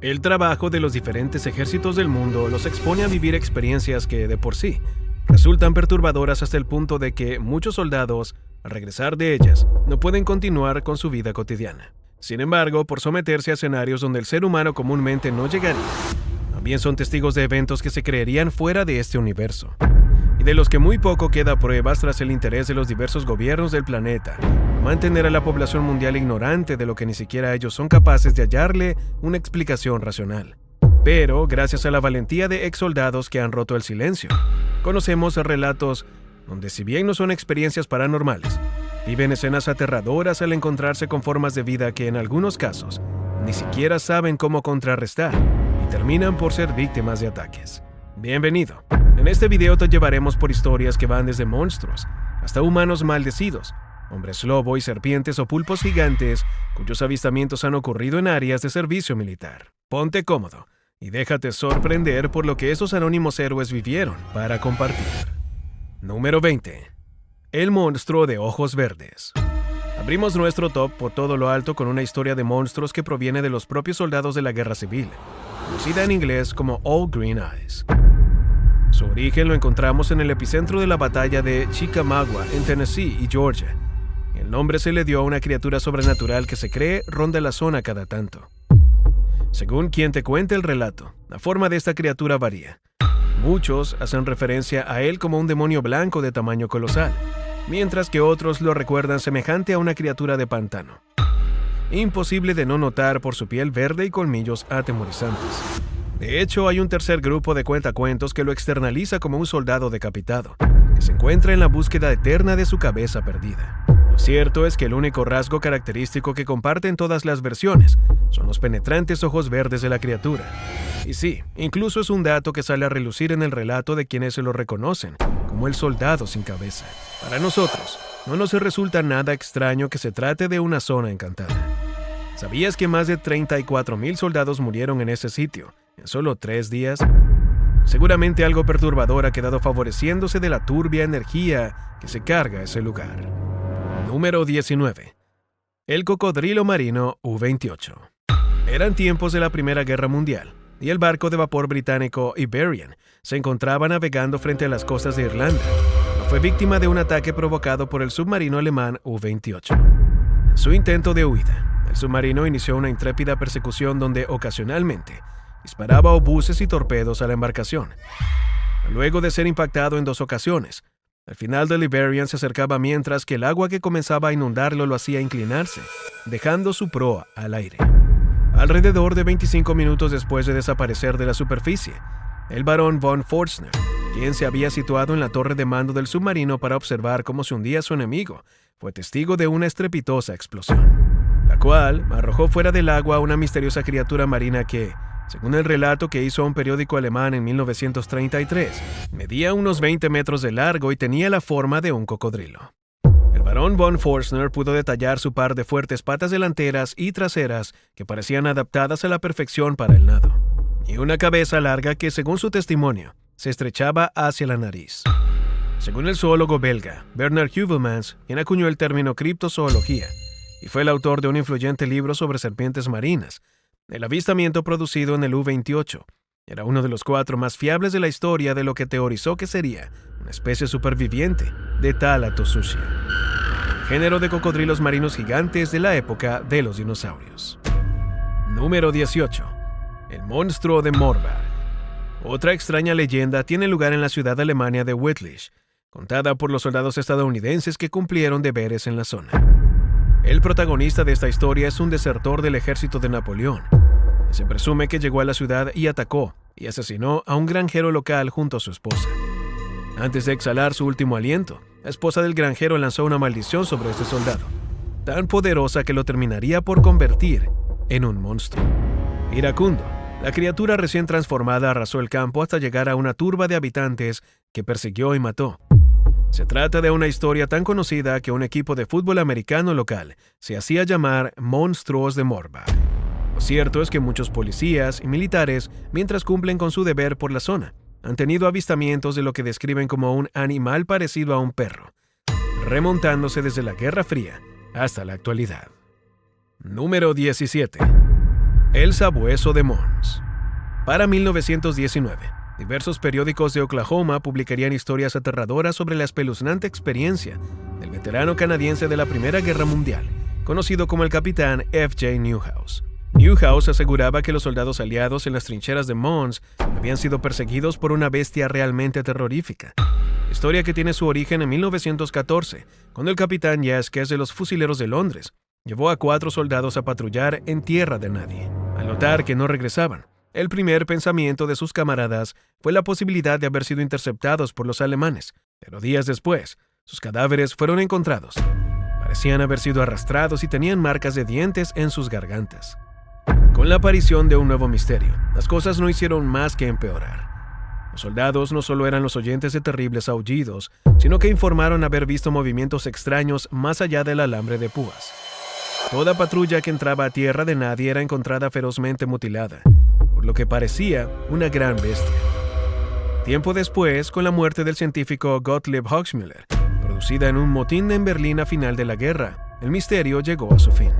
El trabajo de los diferentes ejércitos del mundo los expone a vivir experiencias que, de por sí, resultan perturbadoras hasta el punto de que muchos soldados, al regresar de ellas, no pueden continuar con su vida cotidiana. Sin embargo, por someterse a escenarios donde el ser humano comúnmente no llegaría, también son testigos de eventos que se creerían fuera de este universo, y de los que muy poco queda pruebas tras el interés de los diversos gobiernos del planeta por mantener a la población mundial ignorante de lo que ni siquiera ellos son capaces de hallarle una explicación racional. Pero, gracias a la valentía de exsoldados que han roto el silencio, conocemos relatos donde, si bien no son experiencias paranormales, viven escenas aterradoras al encontrarse con formas de vida que en algunos casos ni siquiera saben cómo contrarrestar y terminan por ser víctimas de ataques. Bienvenido. En este video te llevaremos por historias que van desde monstruos hasta humanos maldecidos, hombres lobo y serpientes o pulpos gigantes cuyos avistamientos han ocurrido en áreas de servicio militar. Ponte cómodo y déjate sorprender por lo que esos anónimos héroes vivieron para compartir. Número 20. El monstruo de ojos verdes. Abrimos nuestro top por todo lo alto con una historia de monstruos que proviene de los propios soldados de la Guerra Civil, conocida en inglés como All Green Eyes. Su origen lo encontramos en el epicentro de la batalla de Chickamauga, en Tennessee y Georgia. El nombre se le dio a una criatura sobrenatural que se cree ronda la zona cada tanto. Según quien te cuente el relato, la forma de esta criatura varía. Muchos hacen referencia a él como un demonio blanco de tamaño colosal, mientras que otros lo recuerdan semejante a una criatura de pantano. Imposible de no notar por su piel verde y colmillos atemorizantes. De hecho, hay un tercer grupo de cuentacuentos que lo externaliza como un soldado decapitado, que se encuentra en la búsqueda eterna de su cabeza perdida. Lo cierto es que el único rasgo característico que comparten todas las versiones son los penetrantes ojos verdes de la criatura. Y sí, incluso es un dato que sale a relucir en el relato de quienes se lo reconocen como el soldado sin cabeza. Para nosotros, no nos resulta nada extraño que se trate de una zona encantada. ¿Sabías que más de 34,000 soldados murieron en ese sitio en solo 3 días? Seguramente algo perturbador ha quedado favoreciéndose de la turbia energía que se carga ese lugar. Número 19. El cocodrilo marino U-28. Eran tiempos de la Primera Guerra Mundial, y el barco de vapor británico Iberian se encontraba navegando frente a las costas de Irlanda. Fue víctima de un ataque provocado por el submarino alemán U-28. En su intento de huida, el submarino inició una intrépida persecución donde ocasionalmente disparaba obuses y torpedos a la embarcación. Luego de ser impactado en 2 ocasiones, al final del Iberian se acercaba mientras que el agua que comenzaba a inundarlo lo hacía inclinarse, dejando su proa al aire. Alrededor de 25 minutos después de desaparecer de la superficie, el barón von Forstner, quien se había situado en la torre de mando del submarino para observar cómo se hundía su enemigo, fue testigo de una estrepitosa explosión, la cual arrojó fuera del agua a una misteriosa criatura marina que, según el relato que hizo a un periódico alemán en 1933, medía unos 20 metros de largo y tenía la forma de un cocodrilo. El barón von Forstner pudo detallar su par de fuertes patas delanteras y traseras que parecían adaptadas a la perfección para el nado, y una cabeza larga que, según su testimonio, se estrechaba hacia la nariz. Según el zoólogo belga Bernard Heuvelmans, quien acuñó el término criptozoología, y fue el autor de un influyente libro sobre serpientes marinas, el avistamiento producido en el U-28 era uno de los 4 más fiables de la historia de lo que teorizó que sería una especie superviviente de Thalattosuchia, el género de cocodrilos marinos gigantes de la época de los dinosaurios. Número 18. El monstruo de Morbarg. Otra extraña leyenda tiene lugar en la ciudad alemana de Wittlich, contada por los soldados estadounidenses que cumplieron deberes en la zona. El protagonista de esta historia es un desertor del ejército de Napoleón. Se presume que llegó a la ciudad y atacó y asesinó a un granjero local junto a su esposa. Antes de exhalar su último aliento, la esposa del granjero lanzó una maldición sobre este soldado, tan poderosa que lo terminaría por convertir en un monstruo. Iracundo, la criatura recién transformada arrasó el campo hasta llegar a una turba de habitantes que persiguió y mató. Se trata de una historia tan conocida que un equipo de fútbol americano local se hacía llamar Monstruos de Morbarg. Lo cierto es que muchos policías y militares, mientras cumplen con su deber por la zona, han tenido avistamientos de lo que describen como un animal parecido a un perro, remontándose desde la Guerra Fría hasta la actualidad. Número 17. El sabueso de Mons. Para 1919, diversos periódicos de Oklahoma publicarían historias aterradoras sobre la espeluznante experiencia del veterano canadiense de la Primera Guerra Mundial, conocido como el capitán F.J. Newhouse. Newhouse aseguraba que los soldados aliados en las trincheras de Mons habían sido perseguidos por una bestia realmente terrorífica. Historia que tiene su origen en 1914, cuando el capitán Yaskes de los Fusileros de Londres llevó a 4 soldados a patrullar en tierra de nadie. Al notar que no regresaban, el primer pensamiento de sus camaradas fue la posibilidad de haber sido interceptados por los alemanes, pero días después, sus cadáveres fueron encontrados. Parecían haber sido arrastrados y tenían marcas de dientes en sus gargantas. Con la aparición de un nuevo misterio, las cosas no hicieron más que empeorar. Los soldados no solo eran los oyentes de terribles aullidos, sino que informaron haber visto movimientos extraños más allá del alambre de púas. Toda patrulla que entraba a tierra de nadie era encontrada ferozmente mutilada, por lo que parecía una gran bestia. Tiempo después, con la muerte del científico Gottlieb Hochmüller, producida en un motín en Berlín a final de la guerra, el misterio llegó a su fin.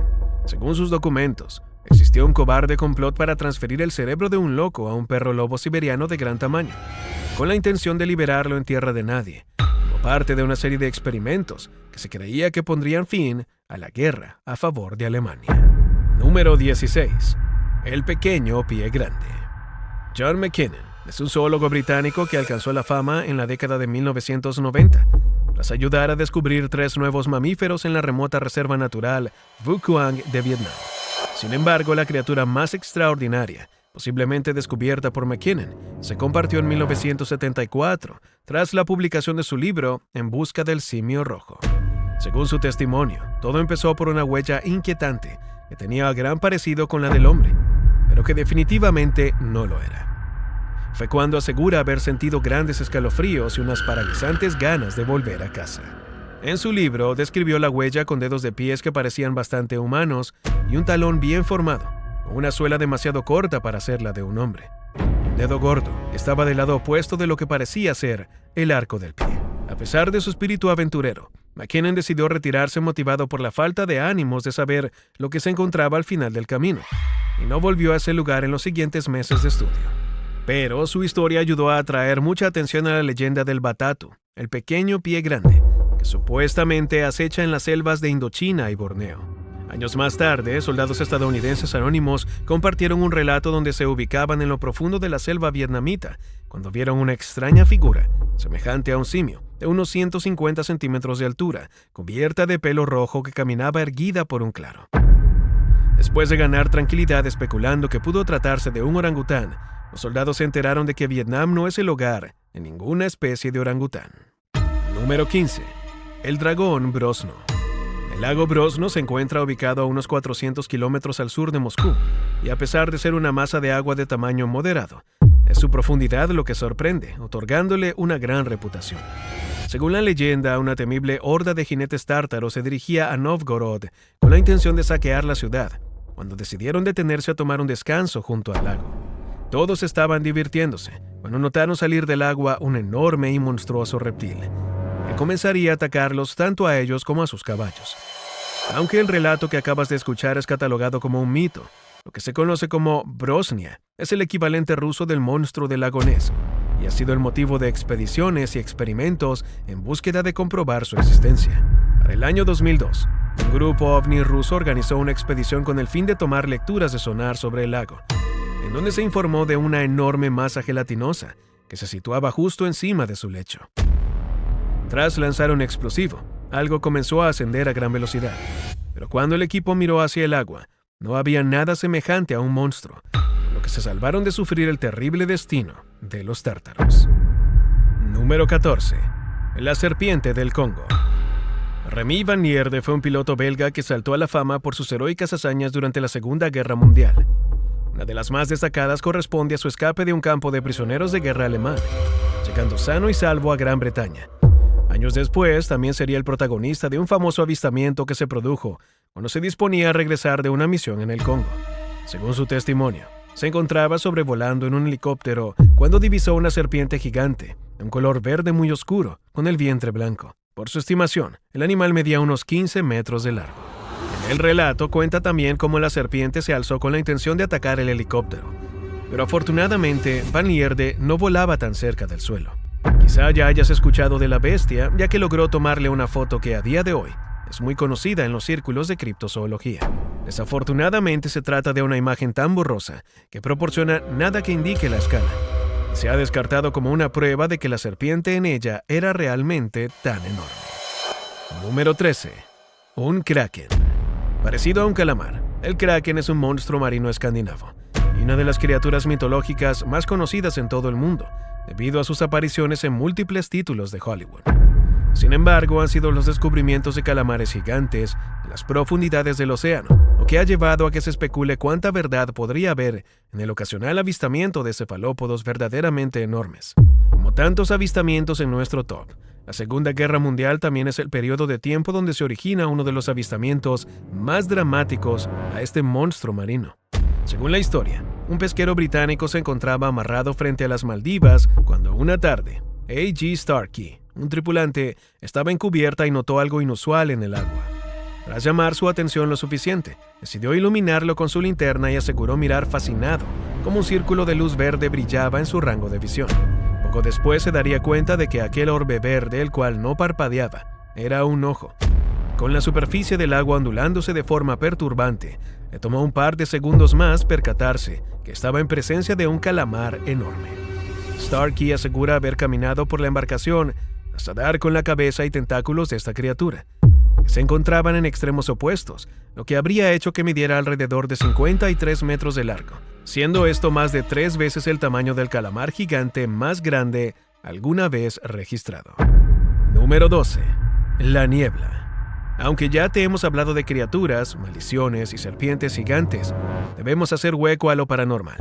Según sus documentos, existió un cobarde complot para transferir el cerebro de un loco a un perro lobo siberiano de gran tamaño, con la intención de liberarlo en tierra de nadie, como parte de una serie de experimentos que se creía que pondrían fin a la guerra a favor de Alemania. Número 16. El pequeño pie grande. John McKinnon es un zoólogo británico que alcanzó la fama en la década de 1990, tras ayudar a descubrir 3 nuevos mamíferos en la remota reserva natural Vu Quang de Vietnam. Sin embargo, la criatura más extraordinaria, posiblemente descubierta por McKinnon, se compartió en 1974, tras la publicación de su libro En busca del simio rojo. Según su testimonio, todo empezó por una huella inquietante que tenía gran parecido con la del hombre, pero que definitivamente no lo era. Fue cuando asegura haber sentido grandes escalofríos y unas paralizantes ganas de volver a casa. En su libro describió la huella con dedos de pies que parecían bastante humanos y un talón bien formado, con una suela demasiado corta para ser la de un hombre. El dedo gordo estaba del lado opuesto de lo que parecía ser el arco del pie. A pesar de su espíritu aventurero, McKinnon decidió retirarse motivado por la falta de ánimos de saber lo que se encontraba al final del camino, y no volvió a ese lugar en los siguientes meses de estudio. Pero su historia ayudó a atraer mucha atención a la leyenda del Batatu, el pequeño pie grande, que supuestamente acecha en las selvas de Indochina y Borneo. Años más tarde, soldados estadounidenses anónimos compartieron un relato donde se ubicaban en lo profundo de la selva vietnamita cuando vieron una extraña figura, semejante a un simio, de unos 150 centímetros de altura, cubierta de pelo rojo que caminaba erguida por un claro. Después de ganar tranquilidad especulando que pudo tratarse de un orangután, los soldados se enteraron de que Vietnam no es el hogar de ninguna especie de orangután. Número 15. El dragón Brosno. El lago Brosno se encuentra ubicado a unos 400 kilómetros al sur de Moscú, y a pesar de ser una masa de agua de tamaño moderado, es su profundidad lo que sorprende, otorgándole una gran reputación. Según la leyenda, una temible horda de jinetes tártaros se dirigía a Novgorod con la intención de saquear la ciudad, cuando decidieron detenerse a tomar un descanso junto al lago. Todos estaban divirtiéndose cuando notaron salir del agua un enorme y monstruoso reptil, que comenzaría a atacarlos tanto a ellos como a sus caballos. Aunque el relato que acabas de escuchar es catalogado como un mito, lo que se conoce como Brosnia es el equivalente ruso del monstruo del lago Ness, y ha sido el motivo de expediciones y experimentos en búsqueda de comprobar su existencia. Para el año 2002, un grupo ovni ruso organizó una expedición con el fin de tomar lecturas de sonar sobre el lago, en donde se informó de una enorme masa gelatinosa que se situaba justo encima de su lecho. Tras lanzar un explosivo, algo comenzó a ascender a gran velocidad, pero cuando el equipo miró hacia el agua, no había nada semejante a un monstruo, por lo que se salvaron de sufrir el terrible destino de los tártaros. Número 14. La serpiente del Congo. Remy Van Lierde fue un piloto belga que saltó a la fama por sus heroicas hazañas durante la Segunda Guerra Mundial. Una de las más destacadas corresponde a su escape de un campo de prisioneros de guerra alemán, llegando sano y salvo a Gran Bretaña. Años después, también sería el protagonista de un famoso avistamiento que se produjo cuando se disponía a regresar de una misión en el Congo. Según su testimonio, se encontraba sobrevolando en un helicóptero cuando divisó una serpiente gigante, de un color verde muy oscuro, con el vientre blanco. Por su estimación, el animal medía unos 15 metros de largo. El El relato cuenta también cómo la serpiente se alzó con la intención de atacar el helicóptero, pero afortunadamente Van Lierde no volaba tan cerca del suelo. Quizá ya hayas escuchado de la bestia, ya que logró tomarle una foto que a día de hoy es muy conocida en los círculos de criptozoología. Desafortunadamente se trata de una imagen tan borrosa que proporciona nada que indique la escala. Se ha descartado como una prueba de que la serpiente en ella era realmente tan enorme. Número 13. Un kraken. Parecido a un calamar, el kraken es un monstruo marino escandinavo y una de las criaturas mitológicas más conocidas en todo el mundo, debido a sus apariciones en múltiples títulos de Hollywood. Sin embargo, han sido los descubrimientos de calamares gigantes en las profundidades del océano, lo que ha llevado a que se especule cuánta verdad podría haber en el ocasional avistamiento de cefalópodos verdaderamente enormes. Como tantos avistamientos en nuestro top, la Segunda Guerra Mundial también es el periodo de tiempo donde se origina uno de los avistamientos más dramáticos a este monstruo marino. Según la historia, un pesquero británico se encontraba amarrado frente a las Maldivas cuando una tarde, A.G. Starkey, un tripulante, estaba en cubierta y notó algo inusual en el agua. Tras llamar su atención lo suficiente, decidió iluminarlo con su linterna y aseguró mirar fascinado cómo un círculo de luz verde brillaba en su rango de visión. Poco después se daría cuenta de que aquel orbe verde, el cual no parpadeaba, era un ojo. Con la superficie del agua ondulándose de forma perturbante, le tomó un par de segundos más percatarse que estaba en presencia de un calamar enorme. Starkey asegura haber caminado por la embarcación hasta dar con la cabeza y tentáculos de esta criatura, que se encontraban en extremos opuestos, lo que habría hecho que midiera alrededor de 53 metros de largo, siendo esto más de 3 veces el tamaño del calamar gigante más grande alguna vez registrado. Número 12. La niebla. Aunque ya te hemos hablado de criaturas, maldiciones y serpientes gigantes, debemos hacer hueco a lo paranormal.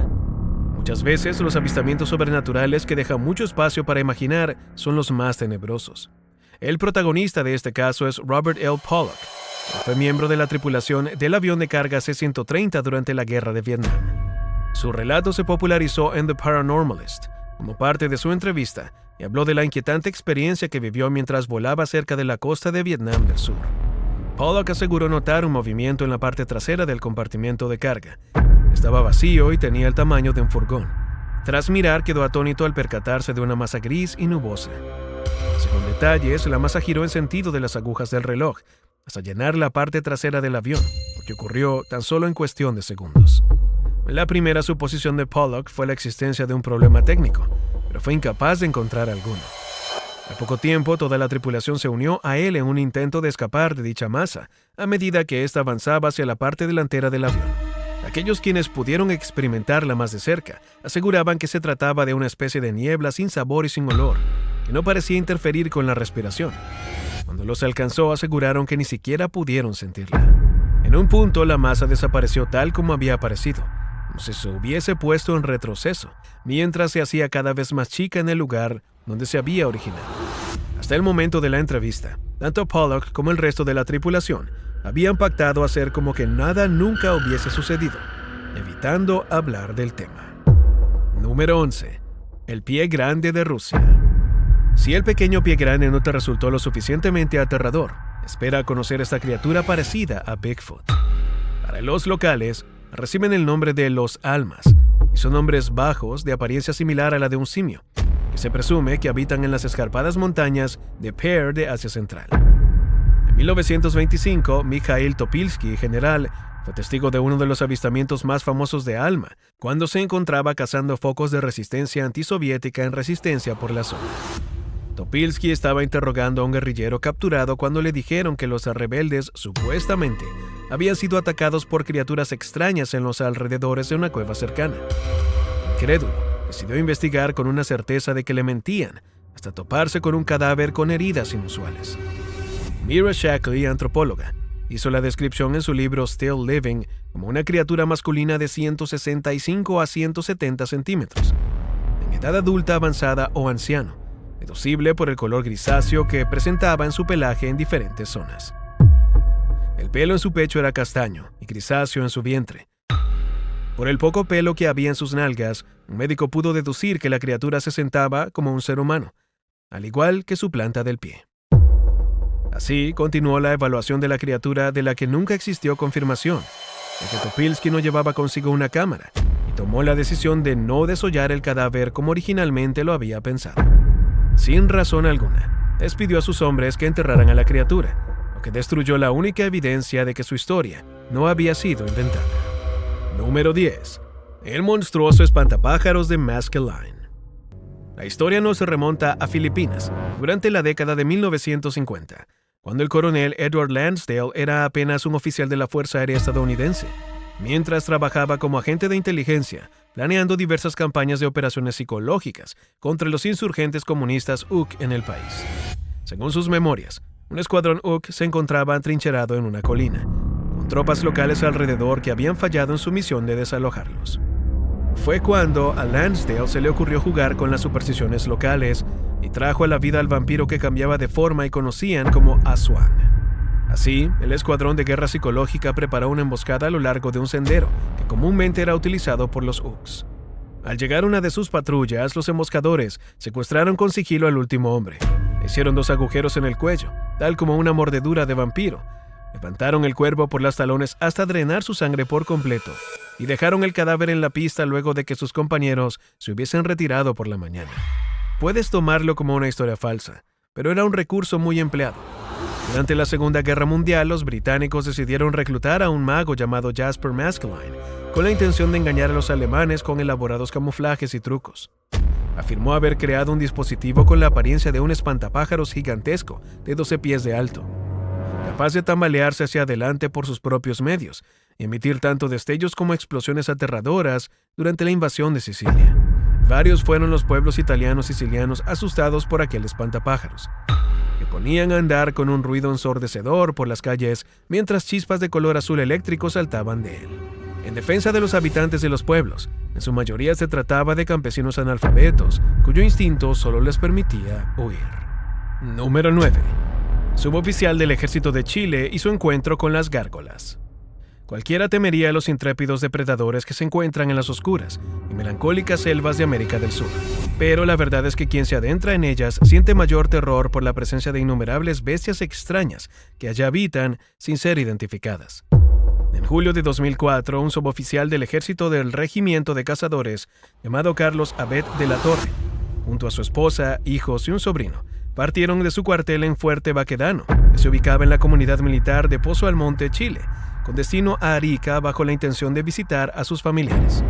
Muchas veces los avistamientos sobrenaturales que dejan mucho espacio para imaginar son los más tenebrosos. El protagonista de este caso es Robert L. Pollock, que fue miembro de la tripulación del avión de carga C-130 durante la Guerra de Vietnam. Su relato se popularizó en The Paranormalist como parte de su entrevista y habló de la inquietante experiencia que vivió mientras volaba cerca de la costa de Vietnam del Sur. Pollock aseguró notar un movimiento en la parte trasera del compartimento de carga. Estaba vacío y tenía el tamaño de un furgón. Tras mirar, quedó atónito al percatarse de una masa gris y nubosa. Según detalles, la masa giró en sentido de las agujas del reloj, hasta llenar la parte trasera del avión, lo que ocurrió tan solo en cuestión de segundos. La primera suposición de Pollock fue la existencia de un problema técnico, pero fue incapaz de encontrar alguno. Al poco tiempo, toda la tripulación se unió a él en un intento de escapar de dicha masa, a medida que ésta avanzaba hacia la parte delantera del avión. Aquellos quienes pudieron experimentarla más de cerca aseguraban que se trataba de una especie de niebla sin sabor y sin olor, que no parecía interferir con la respiración. Cuando los alcanzó, aseguraron que ni siquiera pudieron sentirla. En un punto, la masa desapareció tal como había aparecido, como si se hubiese puesto en retroceso, mientras se hacía cada vez más chica en el lugar donde se había originado. Hasta el momento de la entrevista, tanto Pollock como el resto de la tripulación habían pactado hacer como que nada nunca hubiese sucedido, evitando hablar del tema. Número 11. El pie grande de Rusia. Si el pequeño pie grande no te resultó lo suficientemente aterrador, espera conocer esta criatura parecida a Bigfoot. Para los locales, reciben el nombre de los almas, y son hombres bajos de apariencia similar a la de un simio, que se presume que habitan en las escarpadas montañas de Pear de Asia Central. En 1925, Mikhail Topilsky, general, fue testigo de uno de los avistamientos más famosos de Alma, cuando se encontraba cazando focos de resistencia antisoviética en resistencia por la zona. Topilsky estaba interrogando a un guerrillero capturado cuando le dijeron que los rebeldes, supuestamente, habían sido atacados por criaturas extrañas en los alrededores de una cueva cercana. Incrédulo, decidió investigar con una certeza de que le mentían, hasta toparse con un cadáver con heridas inusuales. Mira Shackley, antropóloga, hizo la descripción en su libro Still Living como una criatura masculina de 165 a 170 centímetros, en edad adulta avanzada o anciano, deducible por el color grisáceo que presentaba en su pelaje en diferentes zonas. El pelo en su pecho era castaño y grisáceo en su vientre. Por el poco pelo que había en sus nalgas, un médico pudo deducir que la criatura se sentaba como un ser humano, al igual que su planta del pie. Así, continuó la evaluación de la criatura de la que nunca existió confirmación, de que Topilsky no llevaba consigo una cámara, y tomó la decisión de no desollar el cadáver como originalmente lo había pensado. Sin razón alguna, despidió a sus hombres que enterraran a la criatura, lo que destruyó la única evidencia de que su historia no había sido inventada. Número 10. El monstruoso espantapájaros de Maskelyne. La historia nos remonta a Filipinas, durante la década de 1950, cuando el coronel Edward Lansdale era apenas un oficial de la Fuerza Aérea estadounidense, mientras trabajaba como agente de inteligencia, planeando diversas campañas de operaciones psicológicas contra los insurgentes comunistas UC en el país. Según sus memorias, un escuadrón UC se encontraba atrincherado en una colina, con tropas locales alrededor que habían fallado en su misión de desalojarlos. Fue cuando a Lansdale se le ocurrió jugar con las supersticiones locales y trajo a la vida al vampiro que cambiaba de forma y conocían como Aswan. Así, el escuadrón de guerra psicológica preparó una emboscada a lo largo de un sendero que comúnmente era utilizado por los UCs. Al llegar una de sus patrullas, los emboscadores secuestraron con sigilo al último hombre. Le hicieron 2 agujeros en el cuello, tal como una mordedura de vampiro. Levantaron el cuerpo por los talones hasta drenar su sangre por completo y dejaron el cadáver en la pista luego de que sus compañeros se hubiesen retirado por la mañana. Puedes tomarlo como una historia falsa, pero era un recurso muy empleado. Durante la Segunda Guerra Mundial, los británicos decidieron reclutar a un mago llamado Jasper Maskelyne, con la intención de engañar a los alemanes con elaborados camuflajes y trucos. Afirmó haber creado un dispositivo con la apariencia de un espantapájaros gigantesco de 12 pies de alto, capaz de tambalearse hacia adelante por sus propios medios y emitir tanto destellos como explosiones aterradoras durante la invasión de Sicilia. Varios fueron los pueblos italianos y sicilianos asustados por aquel espantapájaros, que ponían a andar con un ruido ensordecedor por las calles mientras chispas de color azul eléctrico saltaban de él. En defensa de los habitantes de los pueblos, en su mayoría se trataba de campesinos analfabetos, cuyo instinto solo les permitía huir. Número 9. Suboficial del Ejército de Chile y su encuentro con las gárgolas. Cualquiera temería a los intrépidos depredadores que se encuentran en las oscuras y melancólicas selvas de América del Sur. Pero la verdad es que quien se adentra en ellas siente mayor terror por la presencia de innumerables bestias extrañas que allá habitan sin ser identificadas. En julio de 2004, un suboficial del ejército del Regimiento de Cazadores, llamado Carlos Abet de la Torre, junto a su esposa, hijos y un sobrino, partieron de su cuartel en Fuerte Baquedano, que se ubicaba en la comunidad militar de Pozo Almonte, Chile, con destino a Arica bajo la intención de visitar a sus familiares.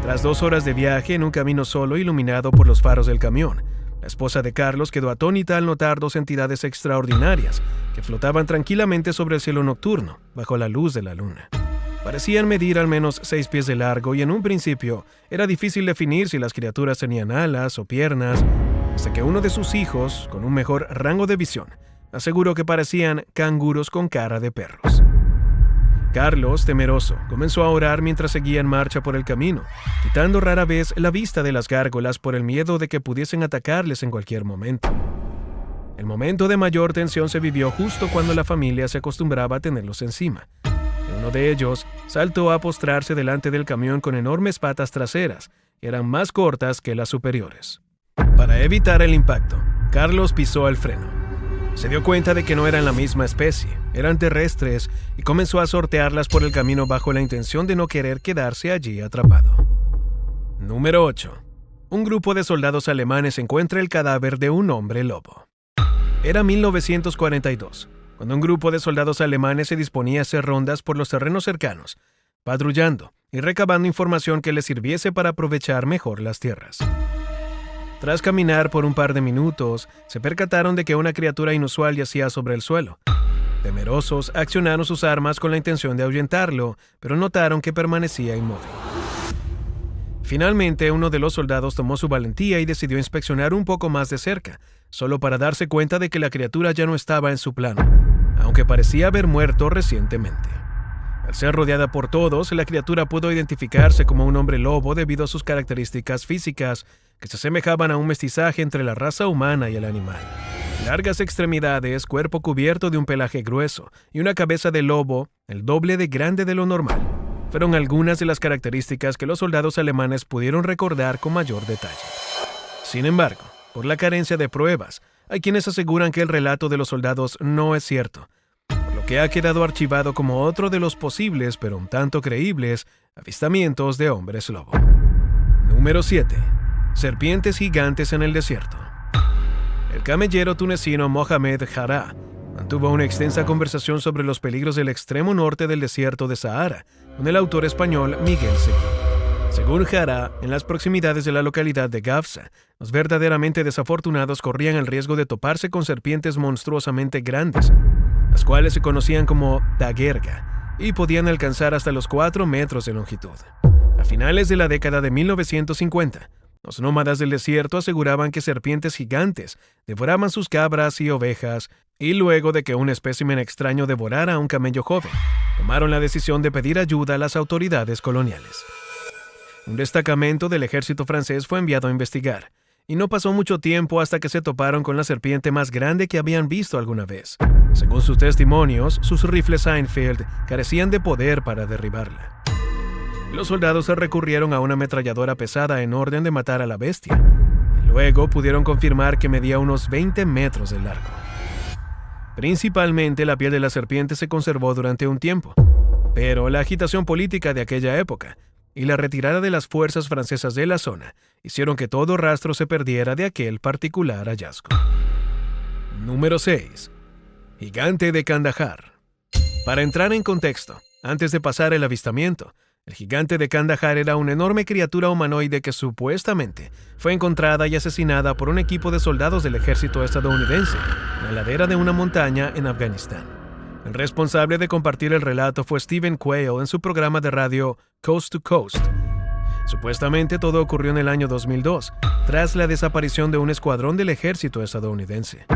Tras 2 horas de viaje en un camino solo iluminado por los faros del camión, la esposa de Carlos quedó atónita al notar 2 entidades extraordinarias que flotaban tranquilamente sobre el cielo nocturno, bajo la luz de la luna. Parecían medir al menos 6 pies de largo y en un principio era difícil definir si las criaturas tenían alas o piernas, hasta que uno de sus hijos, con un mejor rango de visión, aseguró que parecían canguros con cara de perros. Carlos, temeroso, comenzó a orar mientras seguía en marcha por el camino, quitando rara vez la vista de las gárgolas por el miedo de que pudiesen atacarles en cualquier momento. El momento de mayor tensión se vivió justo cuando la familia se acostumbraba a tenerlos encima. Uno de ellos saltó a postrarse delante del camión con enormes patas traseras, que eran más cortas que las superiores. Para evitar el impacto, Carlos pisó el freno. Se dio cuenta de que no eran la misma especie, eran terrestres y comenzó a sortearlas por el camino bajo la intención de no querer quedarse allí atrapado. Número 8. Un grupo de soldados alemanes encuentra el cadáver de un hombre lobo. Era 1942, cuando un grupo de soldados alemanes se disponía a hacer rondas por los terrenos cercanos, patrullando y recabando información que les sirviese para aprovechar mejor las tierras. Tras caminar por un par de minutos, se percataron de que una criatura inusual yacía sobre el suelo. Temerosos, accionaron sus armas con la intención de ahuyentarlo, pero notaron que permanecía inmóvil. Finalmente, uno de los soldados tomó su valentía y decidió inspeccionar un poco más de cerca, solo para darse cuenta de que la criatura ya no estaba en su plano, aunque parecía haber muerto recientemente. Al ser rodeada por todos, la criatura pudo identificarse como un hombre lobo debido a sus características físicas, que se asemejaban a un mestizaje entre la raza humana y el animal. Largas extremidades, cuerpo cubierto de un pelaje grueso y una cabeza de lobo, el doble de grande de lo normal, fueron algunas de las características que los soldados alemanes pudieron recordar con mayor detalle. Sin embargo, por la carencia de pruebas, Hay quienes aseguran que el relato de los soldados no es cierto, por lo que ha quedado archivado como otro de los posibles, pero un tanto creíbles, avistamientos de hombres lobo. Número 7. Serpientes gigantes en el desierto. El camellero tunecino Mohamed Jarrah mantuvo una extensa conversación sobre los peligros del extremo norte del desierto de Sahara con el autor español Miguel Seguí. Según Jarrah, en las proximidades de la localidad de Gafsa, los verdaderamente desafortunados corrían el riesgo de toparse con serpientes monstruosamente grandes, las cuales se conocían como daguerga y podían alcanzar hasta los 4 metros de longitud. A finales de la década de 1950, los nómadas del desierto aseguraban que serpientes gigantes devoraban sus cabras y ovejas, y luego de que un espécimen extraño devorara a un camello joven, tomaron la decisión de pedir ayuda a las autoridades coloniales. Un destacamento del ejército francés fue enviado a investigar, y no pasó mucho tiempo hasta que se toparon con la serpiente más grande que habían visto alguna vez. Según sus testimonios, sus rifles Seinfeld carecían de poder para derribarla. Los soldados recurrieron a una ametralladora pesada en orden de matar a la bestia, y luego pudieron confirmar que medía unos 20 metros de largo. Principalmente la piel de la serpiente se conservó durante un tiempo, pero la agitación política de aquella época y la retirada de las fuerzas francesas de la zona hicieron que todo rastro se perdiera de aquel particular hallazgo. Número 6. Gigante de Kandahar. Para entrar en contexto, antes de pasar el avistamiento, el gigante de Kandahar era una enorme criatura humanoide que supuestamente fue encontrada y asesinada por un equipo de soldados del ejército estadounidense en la ladera de una montaña en Afganistán. El responsable de compartir el relato fue Stephen Quayle en su programa de radio Coast to Coast. Supuestamente todo ocurrió en el año 2002, tras la desaparición de un escuadrón del ejército estadounidense.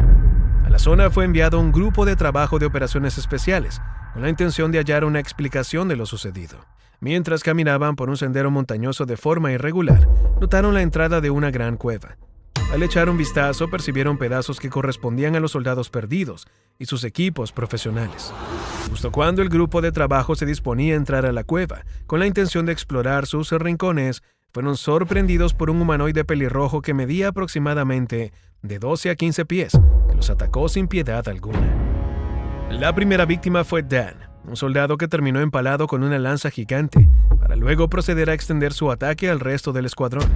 A la zona fue enviado un grupo de trabajo de operaciones especiales, con la intención de hallar una explicación de lo sucedido. Mientras caminaban por un sendero montañoso de forma irregular, notaron la entrada de una gran cueva. Al echar un vistazo, percibieron pedazos que correspondían a los soldados perdidos y sus equipos profesionales. Justo cuando el grupo de trabajo se disponía a entrar a la cueva, con la intención de explorar sus rincones, fueron sorprendidos por un humanoide pelirrojo que medía aproximadamente de 12 a 15 pies, que los atacó sin piedad alguna. La primera víctima fue Dan, un soldado que terminó empalado con una lanza gigante, para luego proceder a extender su ataque al resto del escuadrón.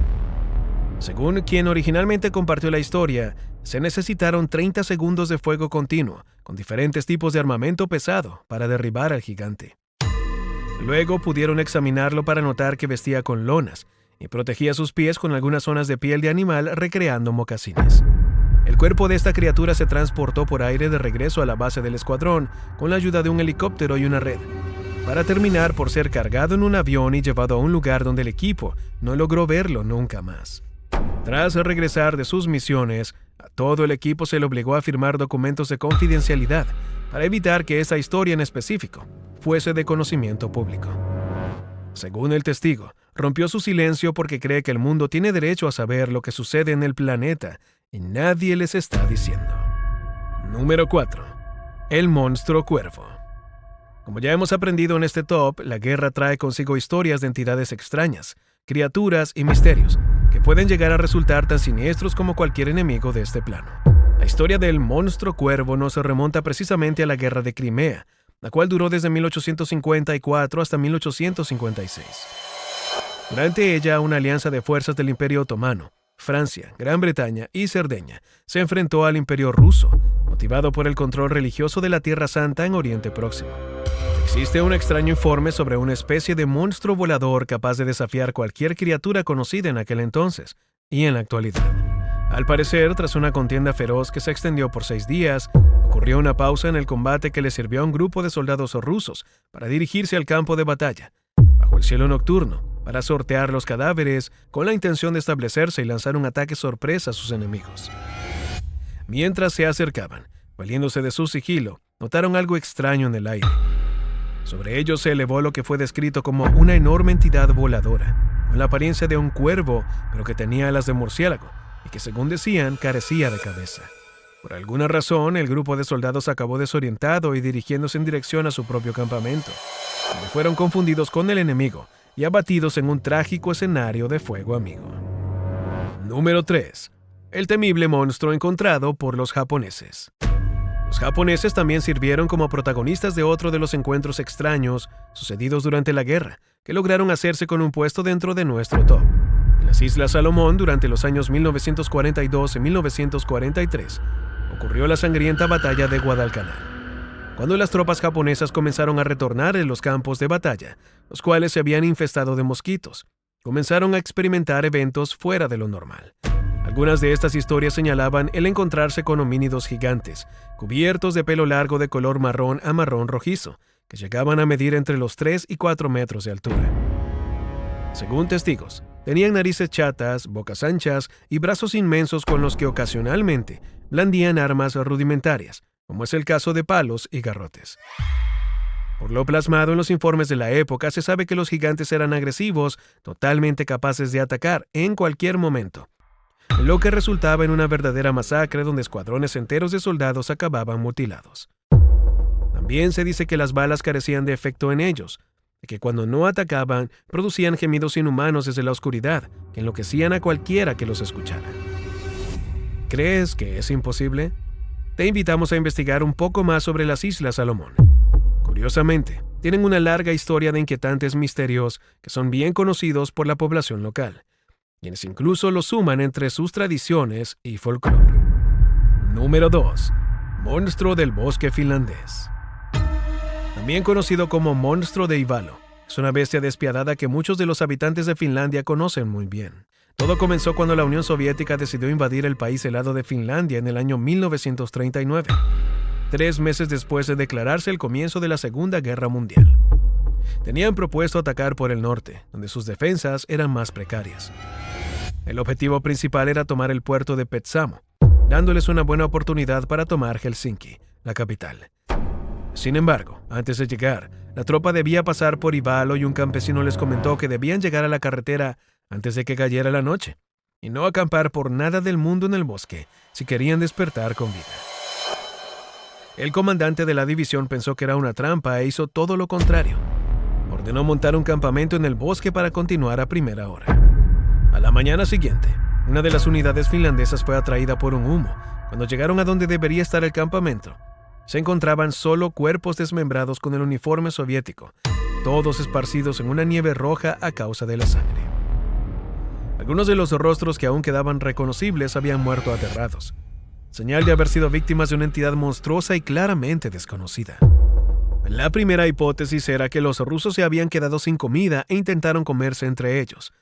Según quien originalmente compartió la historia, se necesitaron 30 segundos de fuego continuo, con diferentes tipos de armamento pesado, para derribar al gigante. Luego pudieron examinarlo para notar que vestía con lonas y protegía sus pies con algunas zonas de piel de animal recreando mocasines. El cuerpo de esta criatura se transportó por aire de regreso a la base del escuadrón con la ayuda de un helicóptero y una red, para terminar por ser cargado en un avión y llevado a un lugar donde el equipo no logró verlo nunca más. Tras regresar de sus misiones, a todo el equipo se le obligó a firmar documentos de confidencialidad para evitar que esa historia en específico fuese de conocimiento público. Según el testigo, rompió su silencio porque cree que el mundo tiene derecho a saber lo que sucede en el planeta y nadie les está diciendo. Número 4. El monstruo cuervo. Como ya hemos aprendido en este top, la guerra trae consigo historias de entidades extrañas, criaturas y misterios que pueden llegar a resultar tan siniestros como cualquier enemigo de este plano. La historia del monstruo cuervo nos remonta precisamente a la Guerra de Crimea, la cual duró desde 1854 hasta 1856. Durante ella, una alianza de fuerzas del Imperio Otomano, Francia, Gran Bretaña y Cerdeña se enfrentó al Imperio Ruso, motivado por el control religioso de la Tierra Santa en Oriente Próximo. Existe un extraño informe sobre una especie de monstruo volador capaz de desafiar cualquier criatura conocida en aquel entonces y en la actualidad. Al parecer, tras una contienda feroz que se extendió por 6 días, ocurrió una pausa en el combate que le sirvió a un grupo de soldados rusos para dirigirse al campo de batalla, bajo el cielo nocturno, para sortear los cadáveres con la intención de establecerse y lanzar un ataque sorpresa a sus enemigos. Mientras se acercaban, valiéndose de su sigilo, notaron algo extraño en el aire. Sobre ellos se elevó lo que fue descrito como una enorme entidad voladora, con la apariencia de un cuervo, pero que tenía alas de murciélago, y que según decían carecía de cabeza. Por alguna razón, el grupo de soldados acabó desorientado y dirigiéndose en dirección a su propio campamento, donde fueron confundidos con el enemigo y abatidos en un trágico escenario de fuego amigo. Número 3. el temible monstruo encontrado por los japoneses. Los japoneses también sirvieron como protagonistas de otro de los encuentros extraños sucedidos durante la guerra, que lograron hacerse con un puesto dentro de nuestro top. En las Islas Salomón, durante los años 1942 y 1943, ocurrió la sangrienta batalla de Guadalcanal, cuando las tropas japonesas comenzaron a retornar de los campos de batalla, los cuales se habían infestado de mosquitos. Comenzaron a experimentar eventos fuera de lo normal. Algunas de estas historias señalaban el encontrarse con homínidos gigantes, cubiertos de pelo largo de color marrón a marrón rojizo, que llegaban a medir entre los 3 y 4 metros de altura. Según testigos, tenían narices chatas, bocas anchas y brazos inmensos con los que ocasionalmente blandían armas rudimentarias, como es el caso de palos y garrotes. Por lo plasmado en los informes de la época, se sabe que los gigantes eran agresivos, totalmente capaces de atacar en cualquier momento, lo que resultaba en una verdadera masacre donde escuadrones enteros de soldados acababan mutilados. También se dice que las balas carecían de efecto en ellos, de que cuando no atacaban producían gemidos inhumanos desde la oscuridad que enloquecían a cualquiera que los escuchara. ¿Crees que es imposible? Te invitamos a investigar un poco más sobre las Islas Salomón. Curiosamente, tienen una larga historia de inquietantes misterios que son bien conocidos por la población local, quienes incluso los suman entre sus tradiciones y folclore. Número 2. Monstruo del bosque finlandés. También conocido como monstruo de Ivalo, es una bestia despiadada que muchos de los habitantes de Finlandia conocen muy bien. Todo comenzó cuando la Unión Soviética decidió invadir el país helado de Finlandia en el año 1939, 3 meses después de declararse el comienzo de la Segunda Guerra Mundial. Tenían propuesto atacar por el norte, donde sus defensas eran más precarias. El objetivo principal era tomar el puerto de Petsamo, dándoles una buena oportunidad para tomar Helsinki, la capital. Sin embargo, antes de llegar, la tropa debía pasar por Ivalo y un campesino les comentó que debían llegar a la carretera antes de que cayera la noche, y no acampar por nada del mundo en el bosque si querían despertar con vida. El comandante de la división pensó que era una trampa e hizo todo lo contrario. Ordenó montar un campamento en el bosque para continuar a primera hora. A la mañana siguiente, una de las unidades finlandesas fue atraída por un humo. Cuando llegaron a donde debería estar el campamento, se encontraban solo cuerpos desmembrados con el uniforme soviético, todos esparcidos en una nieve roja a causa de la sangre. Algunos de los rostros que aún quedaban reconocibles habían muerto aterrados, señal de haber sido víctimas de una entidad monstruosa y claramente desconocida. La primera hipótesis era que los rusos se habían quedado sin comida e intentaron comerse entre ellos,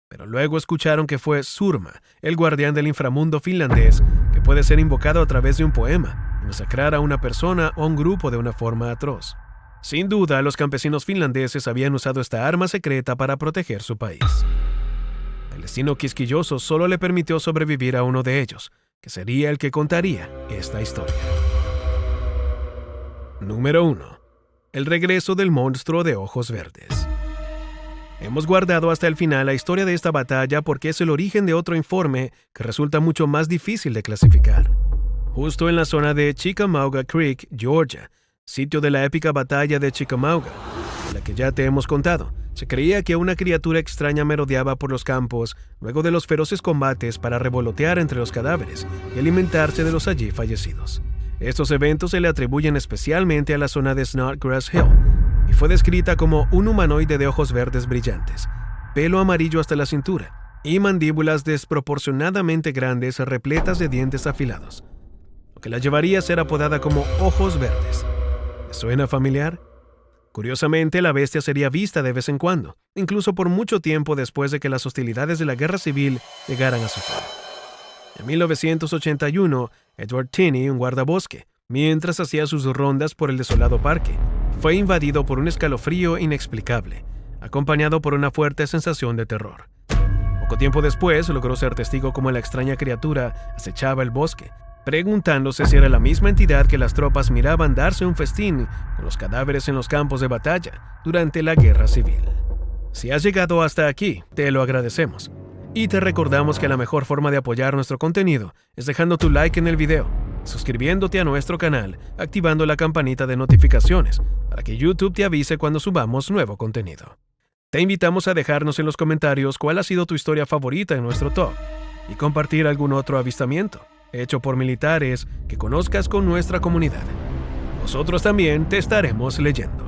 pero luego escucharon que fue Surma, el guardián del inframundo finlandés, que puede ser invocado a través de un poema y masacrar a una persona o a un grupo de una forma atroz. Sin duda, los campesinos finlandeses habían usado esta arma secreta para proteger su país. El destino quisquilloso solo le permitió sobrevivir a uno de ellos, que sería el que contaría esta historia. Número 1. El regreso del monstruo de ojos verdes. Hemos guardado hasta el final la historia de esta batalla porque es el origen de otro informe que resulta mucho más difícil de clasificar. Justo en la zona de Chickamauga Creek, Georgia, sitio de la épica batalla de Chickamauga, de la que ya te hemos contado, se creía que una criatura extraña merodeaba por los campos luego de los feroces combates para revolotear entre los cadáveres y alimentarse de los allí fallecidos. Estos eventos se le atribuyen especialmente a la zona de Snodgrass Hill y fue descrita como un humanoide de ojos verdes brillantes, pelo amarillo hasta la cintura y mandíbulas desproporcionadamente grandes repletas de dientes afilados, lo que la llevaría a ser apodada como Ojos Verdes. ¿Le suena familiar? Curiosamente, la bestia sería vista de vez en cuando, incluso por mucho tiempo después de que las hostilidades de la Guerra Civil llegaran a su fin. En 1981, Edward Tinney, un guardabosque, mientras hacía sus rondas por el desolado parque, fue invadido por un escalofrío inexplicable, acompañado por una fuerte sensación de terror. Poco tiempo después, logró ser testigo como la extraña criatura acechaba el bosque, preguntándose si era la misma entidad que las tropas miraban darse un festín con los cadáveres en los campos de batalla durante la Guerra Civil. Si has llegado hasta aquí, te lo agradecemos. Y te recordamos que la mejor forma de apoyar nuestro contenido es dejando tu like en el video, suscribiéndote a nuestro canal, activando la campanita de notificaciones para que YouTube te avise cuando subamos nuevo contenido. Te invitamos a dejarnos en los comentarios cuál ha sido tu historia favorita en nuestro top. y compartir algún otro avistamiento, hecho por militares que conozcas con nuestra comunidad. Nosotros también te estaremos leyendo.